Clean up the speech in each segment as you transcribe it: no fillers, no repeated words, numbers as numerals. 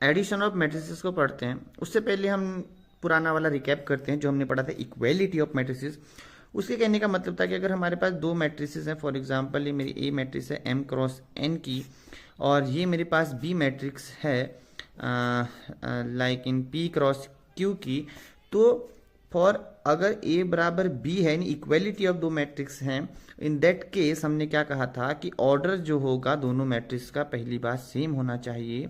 Addition of matrices को पढ़ते हैं उससे पहले हम पुराना वाला रिकैप करते हैं जो हमने पढ़ा था इक्वेलिटी ऑफ मैट्रिसेस। उसके कहने का मतलब था कि अगर हमारे पास दो मैट्रिसेस हैं, फॉर एग्जांपल ये मेरी ए मैट्रिक्स है m क्रॉस n की, और ये मेरे पास बी मैट्रिक्स है like in p cross q की, तो फॉर अगर a बराबर b है यानी इक्वेलिटी ऑफ दो मैट्रिक्स हैं, इन दैट केस हमने क्या कहा था कि ऑर्डर जो होगा दोनों मैट्रिक्स का पहली बात सेम होना चाहिए,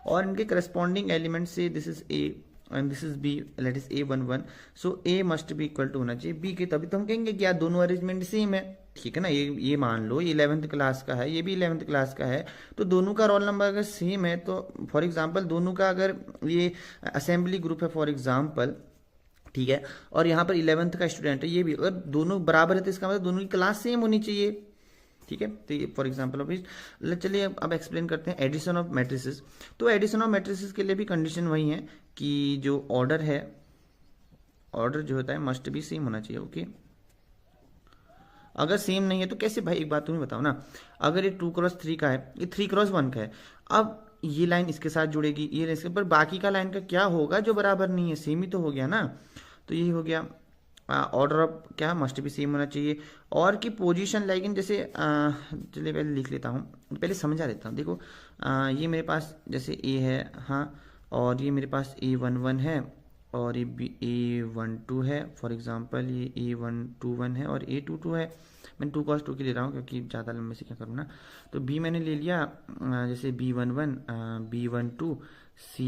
और इनके करस्पॉन्डिंग एलिमेंट से this is a and this is b, let is a11, so a must be equal to होना चाहिए b के, तभी तो हम कहेंगे कि यार दोनों अरेंजमेंट सेम है। ठीक है ना, ये मान लो ये 11th क्लास का है, ये भी 11th क्लास का है, तो दोनों का रोल नंबर अगर सेम है तो फॉर एग्जांपल दोनों का अगर ये असेंबली ग्रुप है फॉर एग्जांपल, ठीक है, और यहाँ पर 11th का स्टूडेंट है ये भी, अगर दोनों बराबर है तो इसका मतलब दोनों की क्लास सेम होनी चाहिए। ठीक है, तो ये फॉर एग्जांपल ऑफ चलिए अब एक्सप्लेन करते हैं एडिशन ऑफ मैट्रिसेस। तो एडिशन ऑफ मैट्रिसेस के लिए भी कंडीशन वही है कि जो ऑर्डर है, ऑर्डर जो होता है मस्ट भी सेम होना चाहिए। ओके, अगर सेम नहीं है तो कैसे भाई, एक बात तुम्हें बताओ ना, अगर ये 2 क्रॉस 3 का है, ये 3 क्रॉस 1 का है, अब ये लाइन इसके साथ जुड़ेगी, ये इसके पर, बाकी का लाइन का क्या होगा जो बराबर नहीं है, सेम ही तो हो गया ना। तो यही हो गया ऑर्डर ऑफ क्या मस्ट भी सेम होना चाहिए, और की पोजीशन लाइक इन जैसे चलिए पहले लिख लेता हूँ, पहले समझा देता हूँ। देखो ये मेरे पास जैसे ए है, हाँ, और ये मेरे पास A11 है, और ये बी A12 है, फॉर एग्जांपल ये A121 है और A22 है। मैंने 2 क्रॉस 2 की ले रहा हूँ क्योंकि ज़्यादा लंबे से क्या करूँ ना। तो B मैंने ले लिया जैसे B11, B12, C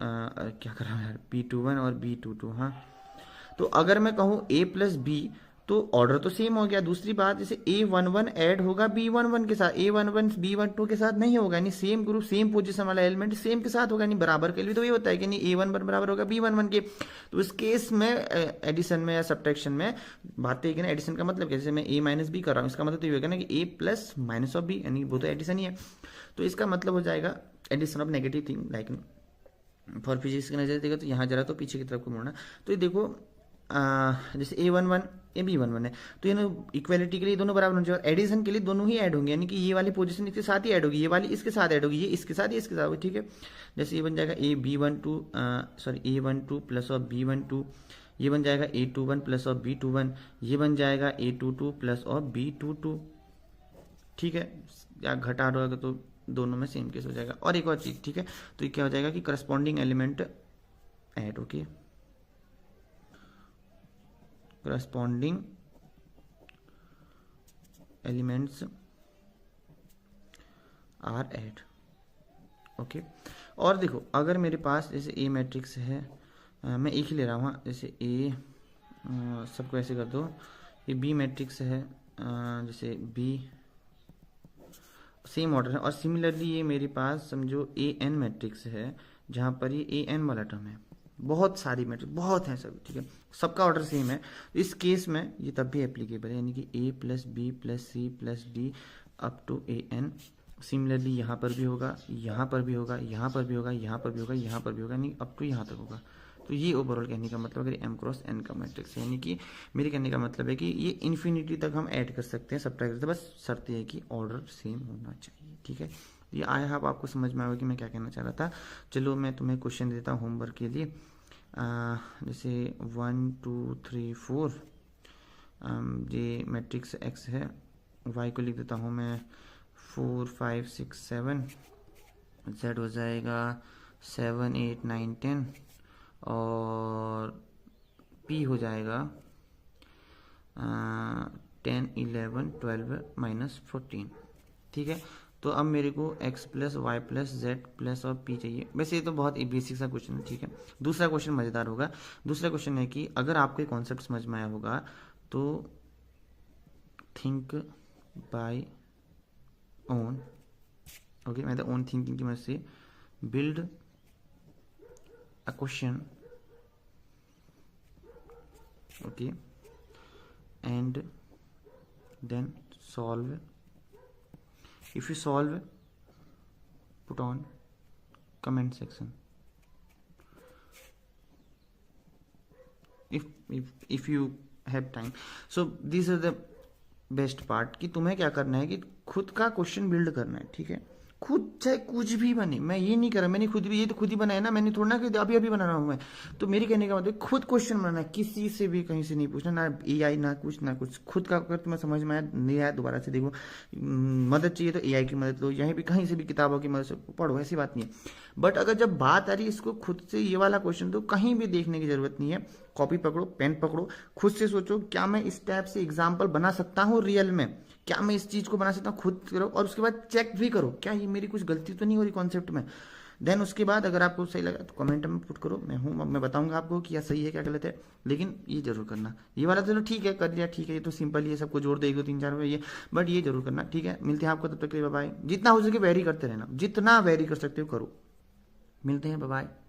क्या कर रहा हूँ यार, B21 और B22, हाँ। तो अगर मैं कहूँ A प्लस बी तो ऑर्डर तो सेम हो गया। दूसरी बात, जैसे A11 ऐड होगा B11 के साथ, A11 B12 के साथ नहीं होगा, यानी सेम ग्रुप सेम पोजीशन वाला एलिमेंट सेम के साथ होगा, यानी बराबर के लिए तो ये होता है कि नहीं A11 बराबर होगा B11 के। तो इस केस में एडिशन में या सब्ट्रैक्शन में बात है कि ना, एडिशन का मतलब जैसे मैं A माइनस बी कर रहा हूँ, इसका मतलब तो ये होगा ना कि A plus minus of B, यानी वो तो एडिशन ही है। तो इसका मतलब हो जाएगा addition of negative thing, like for physics की नजर देगा तो यहाँ जरा तो पीछे की तरफ को मुड़ना। तो ये देखो जैसे A11 ए B11 है, तो ये इक्वेलिटी के लिए दोनों बराबर होने चाहिए, और एडिशन के लिए दोनों ही ऐड होंगे, यानी कि ये वाली पोजीशन इसके साथ ही ऐड होगी, ये वाली इसके साथ ऐड होगी, ये इसके साथ, ये इसके साथ होगी। ठीक है, जैसे ये बन जाएगा A12 प्लस ऑफ B12, ये बन जाएगा A21 प्लस ऑफ B21, ये बन जाएगा A22 प्लस ऑफ B22। ठीक है, या घटा होगा तो दोनों में सेम केस हो जाएगा। और एक और चीज, ठीक है, तो ये क्या हो जाएगा कि corresponding element add, okay, corresponding elements R add, okay. और देखो अगर मेरे पास जैसे ए मैट्रिक्स है, मैं एक ही ले रहा हूँ, जैसे ए सबको ऐसे कर दो, ये बी मैट्रिक्स है, जैसे बी सेम ऑर्डर है, और सिमिलरली ये मेरे पास समझो ए एन मैट्रिक्स है, जहाँ पर ये ए एन वाला टर्म है, बहुत सारी मैट्रिक्स बहुत हैं सब, ठीक है, सबका ऑर्डर सेम है। तो इस केस में ये तब भी एप्लीकेबल है, यानी कि A plus B plus C plus D up to A N. Similarly यहाँ पर भी होगा, यहाँ पर भी होगा, यहाँ पर भी होगा, यहाँ पर भी होगा, यहाँ पर भी होगा, यानी अप टू यहाँ तक होगा। तो ये ओवरऑल कहने का मतलब अगर एम क्रॉस एन का मैट्रिक्स है, यानी कि मेरे कहने का मतलब है कि ये इन्फिनिटी तक हम ऐड कर सकते हैं, सब्ट्रैक्ट करते हैं, बस शर्त है कि ऑर्डर सेम होना चाहिए। ठीक है, ये आई होप आपको समझ में आएगा कि मैं क्या कहना चाह रहा था। चलो मैं तुम्हें क्वेश्चन देता हूँ होमवर्क के लिए, जैसे 1 2 3 4 ये मैट्रिक्स एक्स है, वाई को लिख देता हूँ मैं 4 5 6 7, जेड हो जाएगा 7 8 9 10, और पी हो जाएगा 10 11 12 -14। ठीक है, तो अब मेरे को x plus Y plus Z plus और p चाहिए। वैसे ये तो बहुत बेसिक सा क्वेश्चन है, ठीक है। दूसरा क्वेश्चन मज़ेदार होगा। दूसरा क्वेश्चन है कि अगर आपको कॉन्सेप्ट समझ में आया होगा तो थिंक बाय ओन, ओके, मैं ओन थिंकिंग की मदद से build a question, okay, and then solve. If you solve, put on comment section. If you have time. So these are the best part कि तुम्हें क्या करना है कि खुद का क्वेश्चन बिल्ड करना है। ठीक है, खुद चाहे कुछ भी बने, मैं ये नहीं कर रहा, मैंने खुद भी, ये तो खुद ही बनाया ना, मैंने थोड़ा ना कि अभी अभी बना रहा हूँ मैं। तो मेरी कहने का मतलब खुद क्वेश्चन बनाना है, किसी से भी कहीं से नहीं पूछना, ना एआई ना कुछ ना कुछ, खुद का अगर तुम्हें समझ में आया नहीं आया दोबारा से देखो, मदद चाहिए तो एआई की मदद लो, यहीं भी कहीं से भी किताबों की मदद से पढ़ो, ऐसी बात नहीं है। बट अगर जब बात आ रही है इसको खुद से ये वाला क्वेश्चन, तो कहीं भी देखने की जरूरत नहीं है, कॉपी पकड़ो, पेन पकड़ो, खुद से सोचो क्या मैं इस टाइप से एग्जाम्पल बना सकता हूँ रियल में, क्या मैं इस चीज को बना सकता हूँ, खुद करो और उसके बाद चेक भी करो क्या ये मेरी कुछ गलती तो नहीं हो रही कॉन्सेप्ट में। देन उसके बाद अगर आपको सही लगा तो कमेंट में पुट करो, मैं हूँ, मैं बताऊंगा आपको कि क्या सही है क्या गलत है। लेकिन ये जरूर करना, ये वाला चलो ठीक है कर लिया, ठीक है ये तो सिंपल ही है, सबको जोड़ दो 1 2 3 4 ये, बट ये जरूर करना, ठीक है। मिलते हैं आपको, तब तक के लिए बाय बाय। जितना हो सके वेरी करते रहना, जितना वेरी कर सकते हो करो, मिलते हैं, बाय बाय।